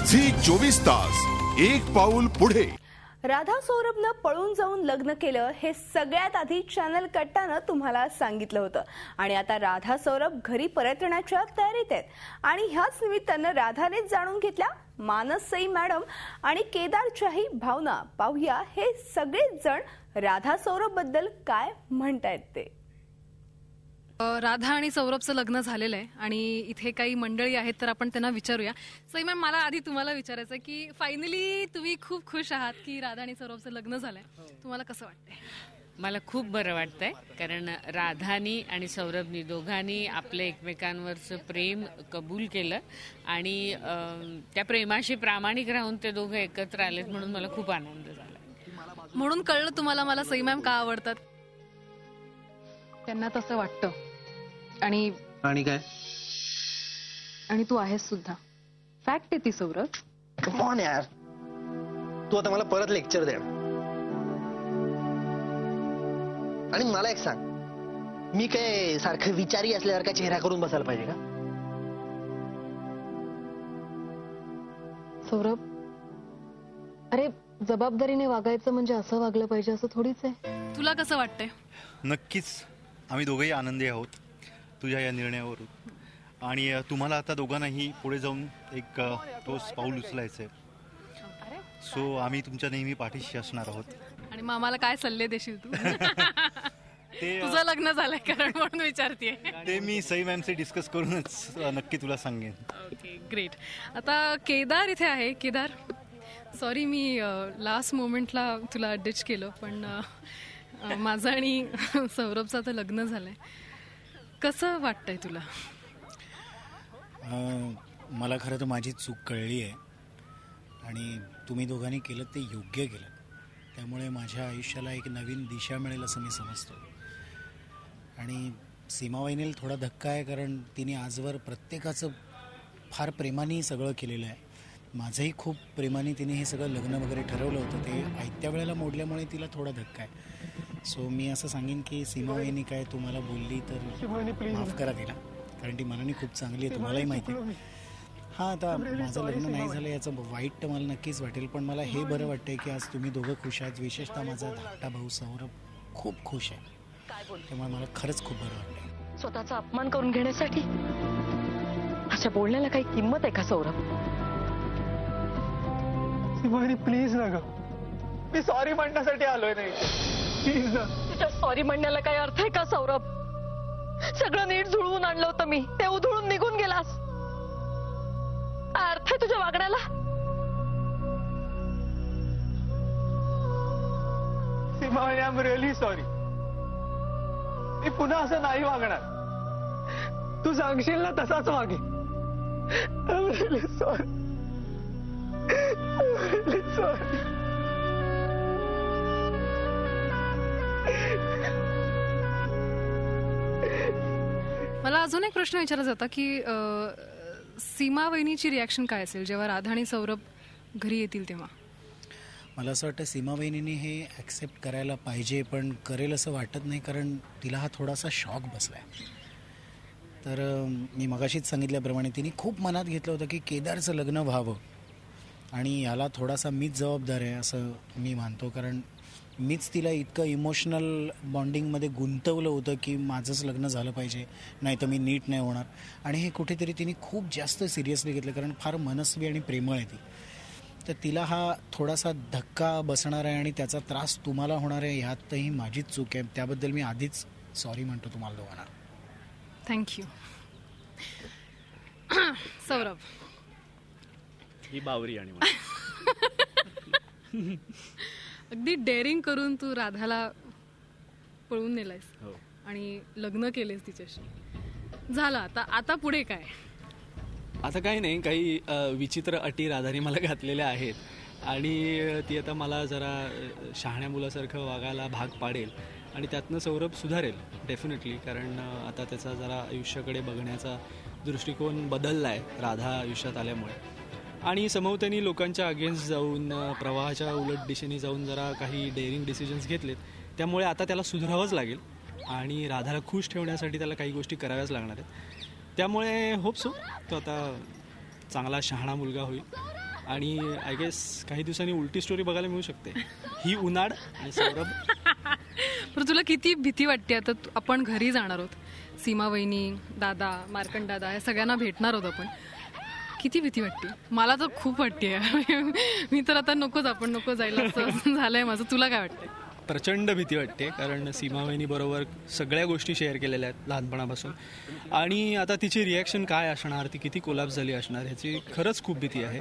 Zee 24 तास एक पाऊल पुढे. राधा सौरभनं पळून जाऊन लग्न केलं हे सगळ्यात आधी चॅनल कट्टानं तुम्हाला सांगितलं होतं आणि आता राधा सौरभ घरी परतण्याच्या तयारीत आहेत. आणि ह्याच निमित्तानं राधानेच जाणून घेतल्या मानस सई मॅडम आणि केदारच्याही भावना. पाहूया हे सगळेच जण राधा सौरभ बद्दल काय म्हणतायत ते. राधा आणि सौरभचं लग्न झालेलं आहे आणि इथे काही मंडळी आहेत तर आपण त्यांना विचारूया. सई मॅम, मला आधी तुम्हाला विचारायचं आहे की फायनली तुम्ही खूप खुश आहात की राधा आणि सौरभचं लग्न झालंय. तुम्हाला कसं वाटतंय? मला खूप बरं वाटतंय, कारण राधानी आणि सौरभनी दोघांनी आपलं एकमेकांवरचं प्रेम कबूल केलं आणि त्या प्रेमाशी प्रामाणिक राहून ते दोघं एकत्र आलेत म्हणून मला खूप आनंद झाला. म्हणून कळलं तुम्हाला मला सई मॅम का आवडतात. त्यांना तसं वाटतं आणि काय आणि तू आहेस सुद्धा. फॅक्ट आहे ती सौरभ. कम ऑन यार, तू आता मला परत लेक्चर दे. आणि मला एक सांग, मी काय सारखं विचारी असल्यासारखा चेहरा करून बसायला पाहिजे का? सौरभ, अरे जबाबदारीने वागायचं म्हणजे असं वागलं पाहिजे असं थोडीच आहे. तुला कसं वाटतंय? नक्कीच आम्ही दोघंही आनंदी आहोत तुझ्या या निर्णयावरून. आणि तुम्हाला आता दोघांनाही पुढे जाऊन एक ठोस पाऊल उचलायचं आहे. सो आम्ही तुमच्या नेहमी पाठीशी असणार आहोत. आणि मग आम्हाला काय सल्ले देशील तू? ते तुझं लग्न झालंय कारण म्हणून विचारतेय. ते मी सई मॅमशी डिस्कस करूनच नक्की तुला सांगेन. Okay, great. आता केदार इथे आहे. केदार, सॉरी मी लास्ट मोमेंटला तुला डिच केलं, पण माझं आणि सौरभचं आता लग्न झालंय. कसं वाटतंय तुला? मला खरं तर माझी चूक कळली आहे आणि तुम्ही दोघांनी केलं ते योग्य केलं. त्यामुळे माझ्या आयुष्याला एक नवीन दिशा मिळेल असं मी समजतो. आणि सीमावहिनीला थोडा धक्का आहे, कारण तिने आजवर प्रत्येकाचं फार प्रेमाने सगळं केलेलं आहे. माझंही खूप प्रेमाने तिने हे सगळं लग्न वगैरे ठरवलं होतं, ते आयत्या वेळेला मोडल्यामुळे तिला थोडा धक्का आहे. सो मी असं सांगेन की सीमावहिनी काय तुम्हाला बोलली तर माफ करा तिला, कारण ती मनाने खूप चांगली आहे, तुम्हालाही माहिती आहे. हां, आता माझं लग्न नाही झालं याचं वाईट तर मला नक्कीच वाटेल, पण मला हे बरं वाटतंय की आज तुम्ही दोघं खुश आहात. विशेषतः माझा धाकटा भाऊ सौरभ खूप खुश आहे, त्यामुळे मला खरंच खूप बरं वाटतंय. स्वतःचा अपमान करून घेण्यासाठी अशा बोलण्याला काही किंमत आहे का सौरभ? प्लीज ना ग, मी सॉरी म्हणण्यासाठी आलोय. नाही प्लीज ना. तुझ्या सॉरी म्हणण्याला काही अर्थ आहे का सौरभ? सगळं नीट जुळवून आणलं होतं मी, ते उधळून निघून गेलास. अर्थ आहे तुझ्या वागण्याला? Seema, I am really sorry. मी पुन्हा असं नाही वागणार. तू सांगशील ना तसाच वागे. I am really sorry. Sorry. मला अजून एक प्रश्न विचारायचा होता की सीमा वहिनीची रिॲक्शन काय असेल जेव्हा राधा आणि सौरभ घरी येतील तेव्हा? मला असं वाटतं सीमा वहिनीने हे ॲक्सेप्ट करायला पाहिजे, पण करेल असं वाटत नाही, कारण तिला हा थोडासा शॉक बसला आहे. तर मी मगाशीच सांगितल्याप्रमाणे तिने खूप मनात घेतलं होतं की केदारचं लग्न व्हावं आणि याला थोडासा मीच जबाबदार आहे असं मी मानतो, कारण मीच तिला इतकं इमोशनल बॉन्डिंगमध्ये गुंतवलं होतं की माझंच लग्न झालं पाहिजे, नाही तर मी नीट नाही होणार. आणि हे कुठेतरी तिने खूप जास्त सिरियसली घेतलं, कारण फार मनस्वी आणि प्रेमळ आहे ती. तर तिला हा थोडासा धक्का बसणार आहे आणि त्याचा त्रास तुम्हाला होणार आहे, ह्यातही माझीच चूक आहे. त्याबद्दल मी आधीच सॉरी म्हणतो तुम्हाला दोघांना. थँक्यू. सौरभ, ही बावरी आणि अगदी डेअरिंग करून तू राधाला पळून नेलायस हो. आणि लग्न केलेस तिच्याशी. झालं, आता पुढे काय? आता काही नाही, काही विचित्र अटी राधाने मला घातलेल्या आहेत आणि ती आता मला जरा शहाण्या मुलासारखं वागायला भाग पाडेल आणि त्यातनं सौरभ सुधारेल डेफिनेटली, कारण आता त्याचा जरा आयुष्याकडे बघण्याचा दृष्टिकोन बदलला आहे राधा आयुष्यात आल्यामुळे. आणि समवत्यानी लोकांच्या अगेन्स्ट जाऊन प्रवाहाच्या उलट दिशेने जाऊन जरा काही डेअरिंग डिसिजन्स घेतलेत, त्यामुळे आता त्याला सुधारावंच लागेल आणि राधाला खुश ठेवण्यासाठी त्याला काही गोष्टी कराव्याच लागणार आहेत. त्यामुळे होप सो तो आता चांगला शहाणा मुलगा होईल आणि आय गेस काही दिवसांनी उलटी स्टोरी बघायला मिळू शकते. ही उनाड आणि सौरभ. पण तुला किती भीती वाटते आता? आपण घरी जाणार आहोत, सीमा वहिनी, दादा, मार्कंड दादा, या सगळ्यांना भेटणार आहोत आपण. किती भीती वाटते? मला तर खूप वाटते. मी तर आता आपण नको जायला असं झालंय माझं. तुला काय वाटतंय? प्रचंड भीती वाटते, कारण सीमा वहिनीबरोबर सगळ्या गोष्टी शेअर केलेल्या आहेत लहानपणापासून. आणि आता तिची रिॲक्शन काय असणार, ती किती कोलॅप्स झाली असणार, ह्याची खरंच खूप भीती आहे.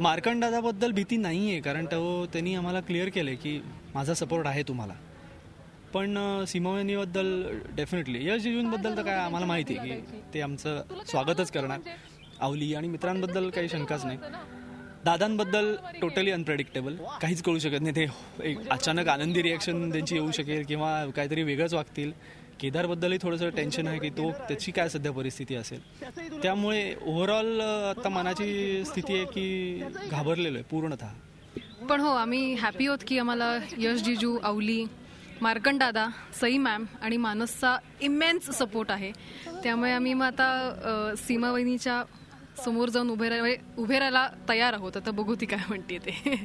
मार्कंड दादाबद्दल भीती नाही आहे, कारण त्यांनी आम्हाला क्लिअर केलं की माझा सपोर्ट आहे तुम्हाला. पण सीमा वहिनीबद्दल डेफिनेटली, यश जिजूंबद्दल तर काय आम्हाला माहिती आहे की ते आमचं स्वागतच करणार. आवली आणि मित्रांबद्दल काही शंकाच नाही. दादांबद्दल टोटली अनप्रेडिक्टेबल, काहीच कळू शकत नाही. ते एक अचानक आनंदी रिॲक्शन त्यांची येऊ शकेल किंवा काहीतरी वेगळंच वागतील. केदारबद्दलही थोडंसं टेन्शन आहे की त्याची काय सध्या परिस्थिती असेल. त्यामुळे ओव्हरऑल आता मनाची स्थिती आहे की घाबरलेलो आहे पूर्णतः. पण हो, आम्ही हॅपी आहोत की आम्हाला यश जिजू, आवली, मार्कंड दादा, सई मॅम आणि मानसचा इमेन्स सपोर्ट आहे. त्यामुळे आम्ही मग आता सीमा वहिनीच्या समोर जाऊन उभे राहायला तयार आहोत. आता बघू ती काय म्हणते ते.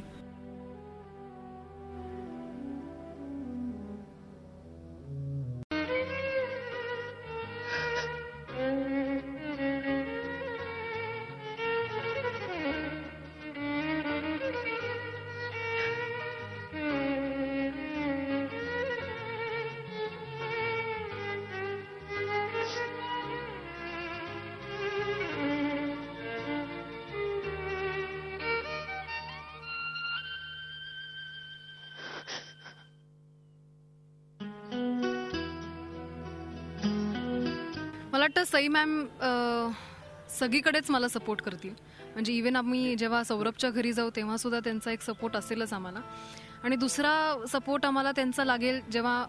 मला वाटतं सई मॅम सगळीकडेच मला सपोर्ट करतील. म्हणजे इव्हन आम्ही जेव्हा सौरभच्या घरी जाऊ तेव्हा सुद्धा त्यांचा एक सपोर्ट असेलच आम्हाला. आणि दुसरा सपोर्ट आम्हाला त्यांचा लागेल जेव्हा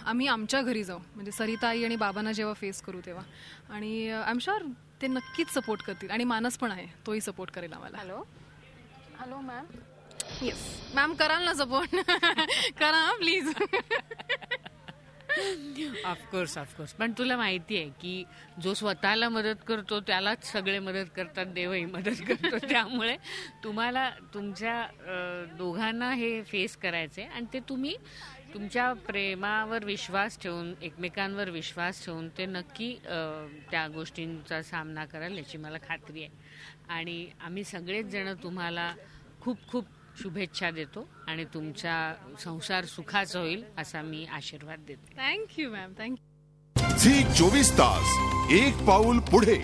आम्ही आमच्या घरी जाऊ, म्हणजे सरिताई आणि बाबांना जेव्हा फेस करू तेव्हा. आणि आय एम शुअर ते नक्कीच सपोर्ट करतील. आणि मानस पण आहे, तोही सपोर्ट करेल आम्हाला. Hello ma'am. येस मॅम, कराल ना सपोर्ट? करा प्लीज. ऑफकोर्स. पण तुला माहिती आहे की जो स्वतःला मदत करतो त्यालाच सगळे मदत करतात, देवही मदत करतो. त्यामुळे तुम्हाला तुमच्या दोघांना हे फेस करायचे आणि ते तुम्ही तुमच्या प्रेमावर विश्वास ठेवून, एकमेकांवर विश्वास ठेवून ते नक्की त्या गोष्टींचा सामना कराल याची मला खात्री आहे. आणि आम्ही सगळेच जण तुम्हाला खूप खूप शुभेच्छा देतो आणि तुमचा संसार सुखाचा होईल असा मी आशीर्वाद देते. Thank you ma'am, thank you. झी 24 तास एक पाऊल पुढे.